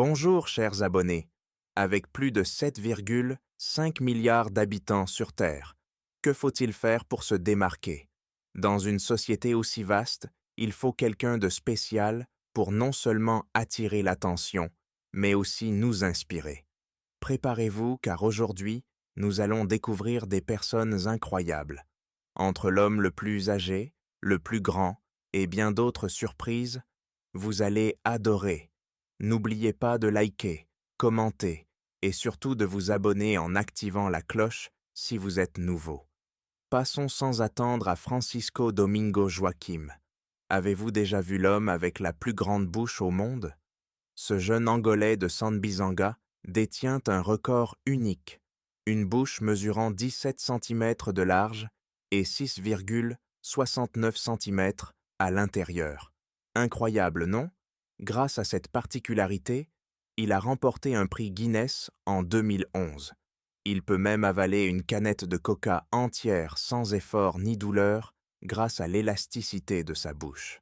Bonjour chers abonnés. Avec plus de 7,5 milliards d'habitants sur Terre, que faut-il faire pour se démarquer? Dans une société aussi vaste, il faut quelqu'un de spécial pour non seulement attirer l'attention, mais aussi nous inspirer. Préparez-vous car aujourd'hui, nous allons découvrir des personnes incroyables. Entre l'homme le plus âgé, le plus grand et bien d'autres surprises, vous allez adorer. N'oubliez pas de liker, commenter et surtout de vous abonner en activant la cloche si vous êtes nouveau. Passons sans attendre à Francisco Domingo Joaquim. Avez-vous déjà vu l'homme avec la plus grande bouche au monde? Ce jeune Angolais de Sambizanga détient un record unique, une bouche mesurant 17 cm de large et 6,69 cm à l'intérieur. Incroyable, non? Grâce à cette particularité, il a remporté un prix Guinness en 2011. Il peut même avaler une canette de coca entière sans effort ni douleur grâce à l'élasticité de sa bouche.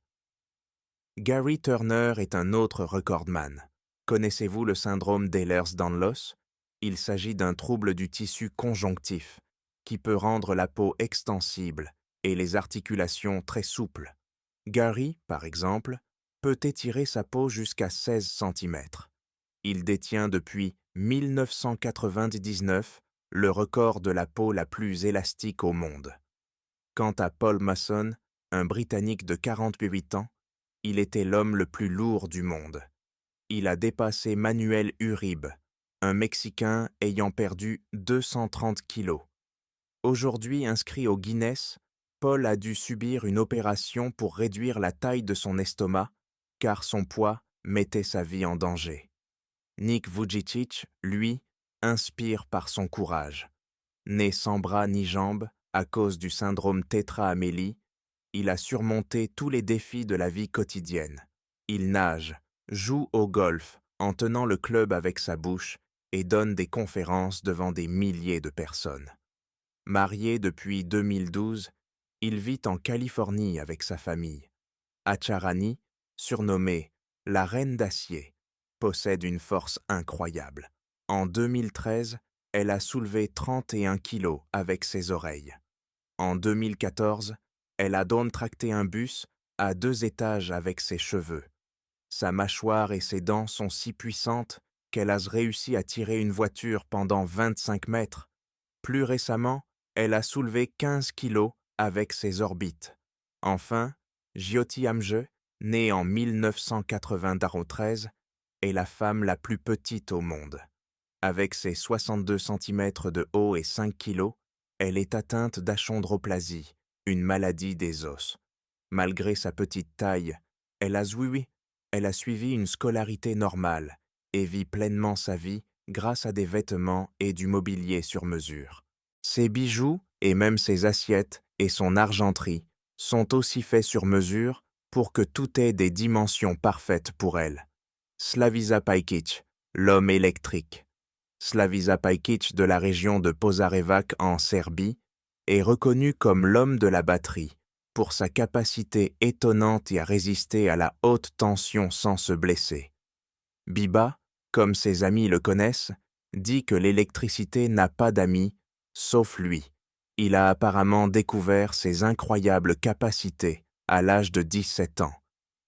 Gary Turner est un autre recordman. Connaissez-vous le syndrome d'Ehlers-Danlos? Il s'agit d'un trouble du tissu conjonctif qui peut rendre la peau extensible et les articulations très souples. Gary, par exemple, peut étirer sa peau jusqu'à 16 cm. Il détient depuis 1999 le record de la peau la plus élastique au monde. Quant à Paul Mason, un Britannique de 48 ans, il était l'homme le plus lourd du monde. Il a dépassé Manuel Uribe, un Mexicain ayant perdu 230 kilos. Aujourd'hui inscrit au Guinness, Paul a dû subir une opération pour réduire la taille de son estomac, car son poids mettait sa vie en danger. Nick Vujicic, lui, inspire par son courage. Né sans bras ni jambes à cause du syndrome tétra-amélie, il a surmonté tous les défis de la vie quotidienne. Il nage, joue au golf en tenant le club avec sa bouche et donne des conférences devant des milliers de personnes. Marié depuis 2012, il vit en Californie avec sa famille. Acharani, surnommée la Reine d'Acier, possède une force incroyable. En 2013, elle a soulevé 31 kilos avec ses oreilles. En 2014, elle a tracté un bus à 2 étages avec ses cheveux. Sa mâchoire et ses dents sont si puissantes qu'elle a réussi à tirer une voiture pendant 25 mètres. Plus récemment, elle a soulevé 15 kilos avec ses orbites. Enfin, Jyoti Amje, née en 1993, est la femme la plus petite au monde. Avec ses 62 cm de haut et 5 kilos, elle est atteinte d'achondroplasie, une maladie des os. Malgré sa petite taille, elle a suivi une scolarité normale et vit pleinement sa vie grâce à des vêtements et du mobilier sur mesure. Ses bijoux et même ses assiettes et son argenterie sont aussi faits sur mesure pour que tout ait des dimensions parfaites pour elle. Slaviša Pajkić, l'homme électrique. Slaviša Pajkić de la région de Požarevac en Serbie est reconnu comme l'homme de la batterie pour sa capacité étonnante à résister à la haute tension sans se blesser. Biba, comme ses amis le connaissent, dit que l'électricité n'a pas d'amis, sauf lui. Il a apparemment découvert ses incroyables capacités à l'âge de 17 ans,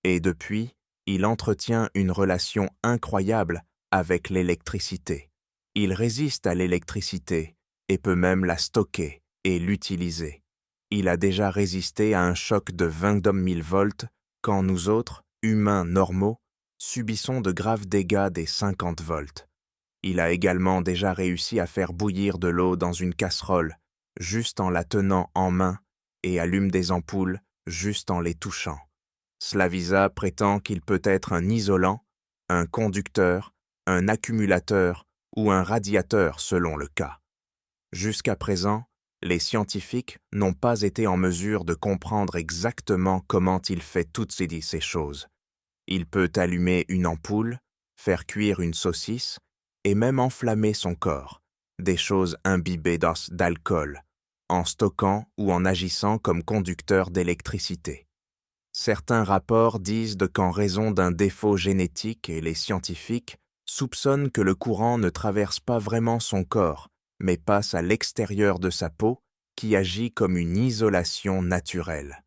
et depuis, il entretient une relation incroyable avec l'électricité. Il résiste à l'électricité et peut même la stocker et l'utiliser. Il a déjà résisté à un choc de 20 000 volts quand nous autres, humains normaux, subissons de graves dégâts des 50 volts. Il a également déjà réussi à faire bouillir de l'eau dans une casserole juste en la tenant en main et allume des ampoules juste en les touchant. Slaviša prétend qu'il peut être un isolant, un conducteur, un accumulateur ou un radiateur selon le cas. Jusqu'à présent, les scientifiques n'ont pas été en mesure de comprendre exactement comment il fait toutes ces choses. Il peut allumer une ampoule, faire cuire une saucisse et même enflammer son corps, des choses imbibées d'alcool, en stockant ou en agissant comme conducteur d'électricité. Certains rapports disent qu'en raison d'un défaut génétique et les scientifiques soupçonne que le courant ne traverse pas vraiment son corps, mais passe à l'extérieur de sa peau, qui agit comme une isolation naturelle.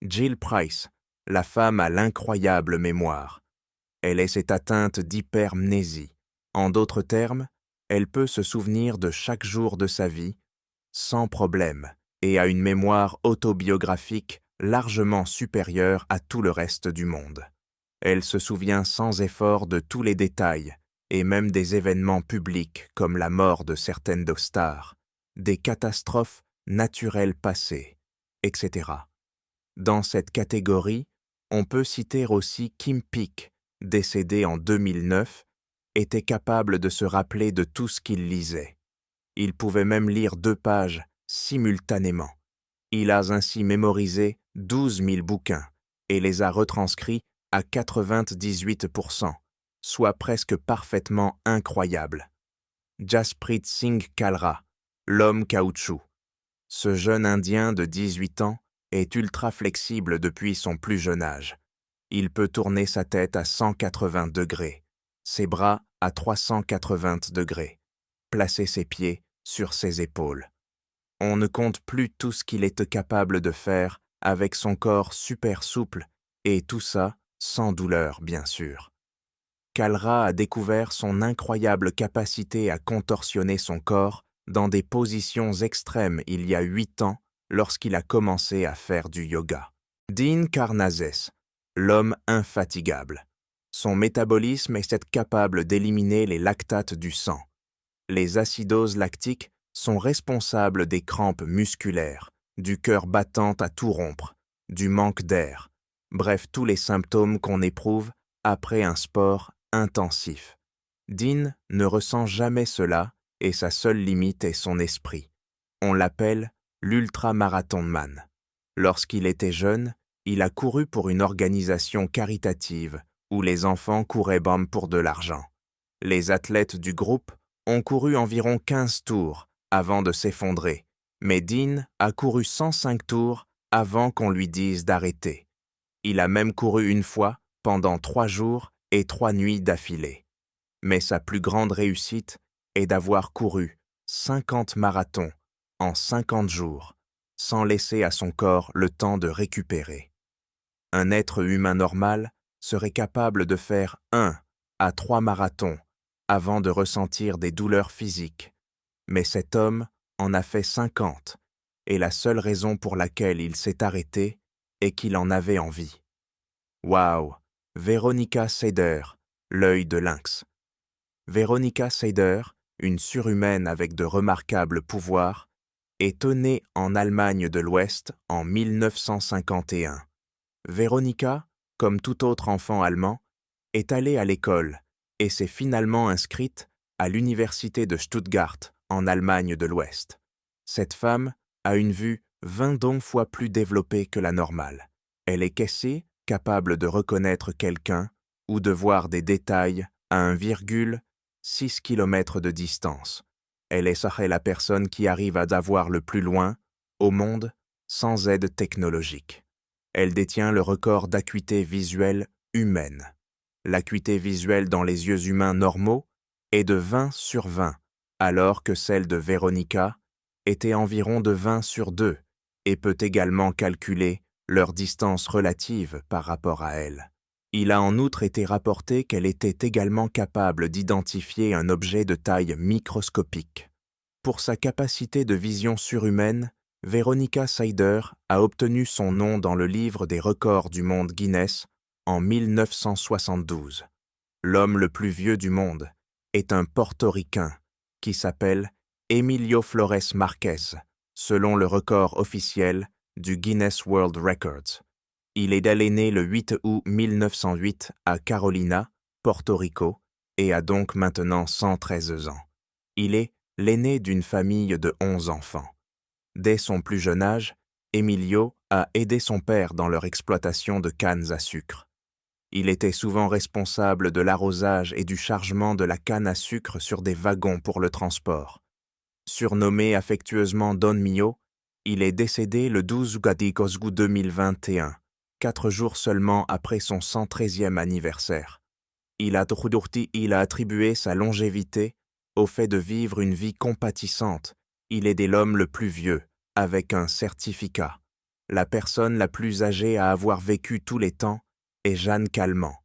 Jill Price, la femme à l'incroyable mémoire. Elle est cette atteinte d'hypermnésie. En d'autres termes, elle peut se souvenir de chaque jour de sa vie, sans problème, et a une mémoire autobiographique largement supérieure à tout le reste du monde. Elle se souvient sans effort de tous les détails, et même des événements publics comme la mort de certaines de stars, des catastrophes naturelles passées, etc. Dans cette catégorie, on peut citer aussi Kim Peek, décédé en 2009, était capable de se rappeler de tout ce qu'il lisait. Il pouvait même lire 2 pages simultanément. Il a ainsi mémorisé 12 000 bouquins et les a retranscrits à 98%, soit presque parfaitement incroyable. Jasprit Singh Kalra, l'homme caoutchouc. Ce jeune Indien de 18 ans est ultra flexible depuis son plus jeune âge. Il peut tourner sa tête à 180 degrés, ses bras à 380 degrés, placer ses pieds sur ses épaules. On ne compte plus tout ce qu'il est capable de faire avec son corps super souple, et tout ça sans douleur, bien sûr. Kalra a découvert son incroyable capacité à contorsionner son corps dans des positions extrêmes il y a 8 ans lorsqu'il a commencé à faire du yoga. Dean Karnazes, l'homme infatigable. Son métabolisme est capable d'éliminer les lactates du sang. Les acidoses lactiques sont responsables des crampes musculaires, du cœur battant à tout rompre, du manque d'air, bref tous les symptômes qu'on éprouve après un sport intensif. Dean ne ressent jamais cela et sa seule limite est son esprit. On l'appelle l'ultramarathonman. Lorsqu'il était jeune, il a couru pour une organisation caritative où les enfants couraient pour de l'argent. Les athlètes du groupe ont couru environ 15 tours avant de s'effondrer, mais Dean a couru 105 tours avant qu'on lui dise d'arrêter. Il a même couru une fois pendant 3 jours et 3 nuits d'affilée. Mais sa plus grande réussite est d'avoir couru 50 marathons en 50 jours, sans laisser à son corps le temps de récupérer. Un être humain normal serait capable de faire 1 à 3 marathons avant de ressentir des douleurs physiques, mais cet homme en a fait 50, et la seule raison pour laquelle il s'est arrêté est qu'il en avait envie. Waouh! Veronica Seider, l'œil de lynx. Veronica Seider, une surhumaine avec de remarquables pouvoirs, est née en Allemagne de l'Ouest en 1951. Veronica, comme tout autre enfant allemand, est allée à l'école et s'est finalement inscrite à l'université de Stuttgart en Allemagne de l'Ouest. Cette femme a une vue 20 fois plus développée que la normale. Elle est cassée, capable de reconnaître quelqu'un ou de voir des détails à 1,6 km de distance. Elle est la personne qui arrive à voir le plus loin au monde sans aide technologique. Elle détient le record d'acuité visuelle humaine. L'acuité visuelle dans les yeux humains normaux est de 20/20, alors que celle de Veronica était environ de 20/2 et peut également calculer leur distance relative par rapport à elle. Il a en outre été rapporté qu'elle était également capable d'identifier un objet de taille microscopique. Pour sa capacité de vision surhumaine, Veronica Seider a obtenu son nom dans le livre des records du monde Guinness en 1972. L'homme le plus vieux du monde est un Portoricain qui s'appelle Emilio Flores Marquez, selon le record officiel du Guinness World Records. Il est né le 8 août 1908 à Carolina, Porto Rico, et a donc maintenant 113 ans. Il est l'aîné d'une famille de 11 enfants. Dès son plus jeune âge, Emilio a aidé son père dans leur exploitation de cannes à sucre. Il était souvent responsable de l'arrosage et du chargement de la canne à sucre sur des wagons pour le transport. Surnommé affectueusement Don Mio, il est décédé le 12 août 2021, 4 jours seulement après son 113e anniversaire. Il a attribué sa longévité au fait de vivre une vie compatissante. Il est l'homme le plus vieux, avec un certificat. La personne la plus âgée à avoir vécu tous les temps est Jeanne Calment,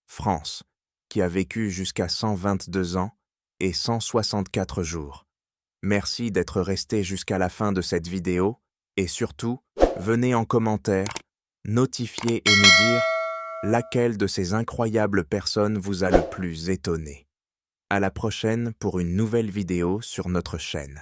France, qui a vécu jusqu'à 122 ans et 164 jours. Merci d'être resté jusqu'à la fin de cette vidéo et surtout, venez en commentaire, notifier et nous dire laquelle de ces incroyables personnes vous a le plus étonné. À la prochaine pour une nouvelle vidéo sur notre chaîne.